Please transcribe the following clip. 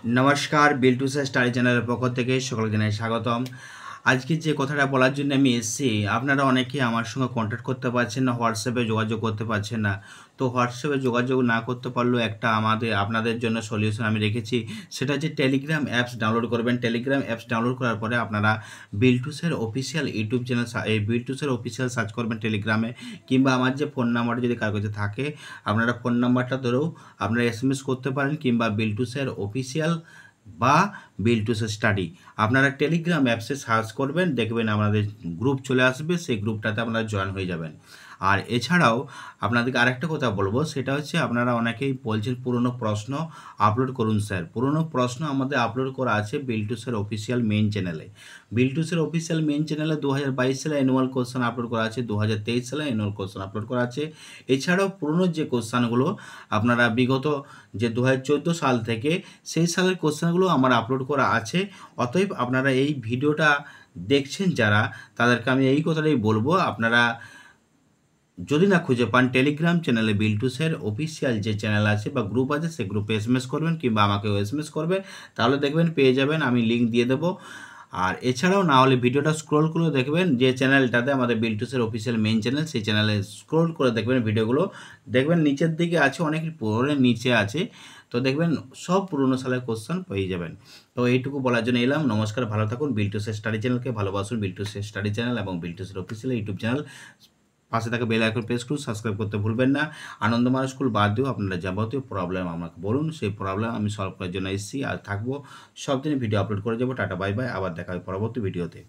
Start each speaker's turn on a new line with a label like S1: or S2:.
S1: नमस्कार बिल्टूस study channel पक्ष থেকে সকলকে জানাই স্বাগতম। আজকে যে কথাটা বলার জন্য আমি এসেছি, আপনারা অনেকেই আমার সঙ্গে কন্ট্যাক্ট করতে পারছেন না, হোয়াটসঅ্যাপে যোগাযোগ করতে পারছেন না। তো হোয়াটসঅ্যাপে যোগাযোগ না করতে পারলেও একটা আপনাদের জন্য সলিউশন আমি রেখেছি। সেটা হচ্ছে টেলিগ্রাম অ্যাপস ডাউনলোড করবেন। টেলিগ্রাম অ্যাপস ডাউনলোড করার পরে আপনারা বিল্টুসের অফিসিয়াল ইউটিউব চ্যানেল এই বিল্টুসের অফিসিয়াল সার্চ করবেন টেলিগ্রামে, কিংবা আমার যে ফোন নাম্বারটা যদি কারো কাছে থাকে আপনারা ফোন নাম্বারটা ধরেও আপনারা এসএমএস করতে পারেন, কিংবা বিল্টুসের অফিসিয়াল বা বিল্টুস স্টাডি আপনারা টেলিগ্রাম অ্যাপসে সার্চ করবেন, দেখবেন আমাদের গ্রুপ চলে আসবে, সেই গ্রুপটাতে আপনারা জয়েন হয়ে যাবেন। আর এছাড়াও আপনাদেরকে আরেকটা কথা বলবো, সেটা হচ্ছে আপনারা অনেকেই বলছেন পুরনো প্রশ্ন আপলোড করুন স্যার। পুরনো প্রশ্ন আমাদের আপলোড করা আছে বিল্টুসের অফিসিয়াল মেইন চ্যানেলে। বিল্টুসের অফিসিয়াল মেইন চ্যানেলে 2022 সালে অ্যানুয়াল কোশ্চেন আপলোড করা আছে, 2023 সালে অ্যানুয়াল কোশ্চেন আপলোড করা আছে। এছাড়াও পুরনো যে কোশ্চেনগুলো আপনারা বিগত যে 2014 সাল থেকে সেই সালের কোশ্চেনগুলো আমার আপলোড করা আছে। অতএব আপনারা এই ভিডিওটা দেখছেন যারা, তাদেরকে আমি এই কথাটাই বলবো, আপনারা যদি না খুঁজে পান টেলিগ্রাম চ্যানেলে বিল্টুসের অফিসিয়াল যে চ্যানেল আছে বা গ্রুপ আছে, সেই গ্রুপে এসএমএস করবেন, কিংবা আমাকেও এসএমএস করবেন, তাহলে দেখবেন পেয়ে যাবেন, আমি লিঙ্ক দিয়ে দেবো। আর এছাড়াও না হলে ভিডিওটা স্ক্রল করে দেখবেন, যে চ্যানেলটাতে আমাদের বিল্টুসের অফিসিয়াল মেইন চ্যানেল, সেই চ্যানেলে স্ক্রল করে দেখবেন ভিডিওগুলো, দেখবেন নিচের দিকে আছে, অনেক পরে নিচে আছে, তো দেখবেন সব পুরনো সালের কোশ্চেন পেয়ে যাবেন। তো এইটুকু বলার জন্য এলাম। নমস্কার, ভালো থাকুন। বিল্টুসের স্টাডি চ্যানেলকে ভালোবাসুন, বিল্টুসের স্টাডি চ্যানেল এবং বিল্টুসের অফিসিয়াল ইউটিউব চ্যানেল। পাশে থাকা বেল আইকন প্রেস করুন, সাবস্ক্রাইব করতে ভুলবেন না। আনন্দমার্গ স্কুল বাদ দিয়েও আপনারা যাবতীয় প্রবলেম আমাকে বলুন, সেই প্রবলেম আমি সলভ করার জন্য এসেছি আর থাকবো। সব দিনই ভিডিও আপলোড করে যাবো। টাটা, বাই বাই, আবার দেখা হবে পরবর্তী ভিডিওতে।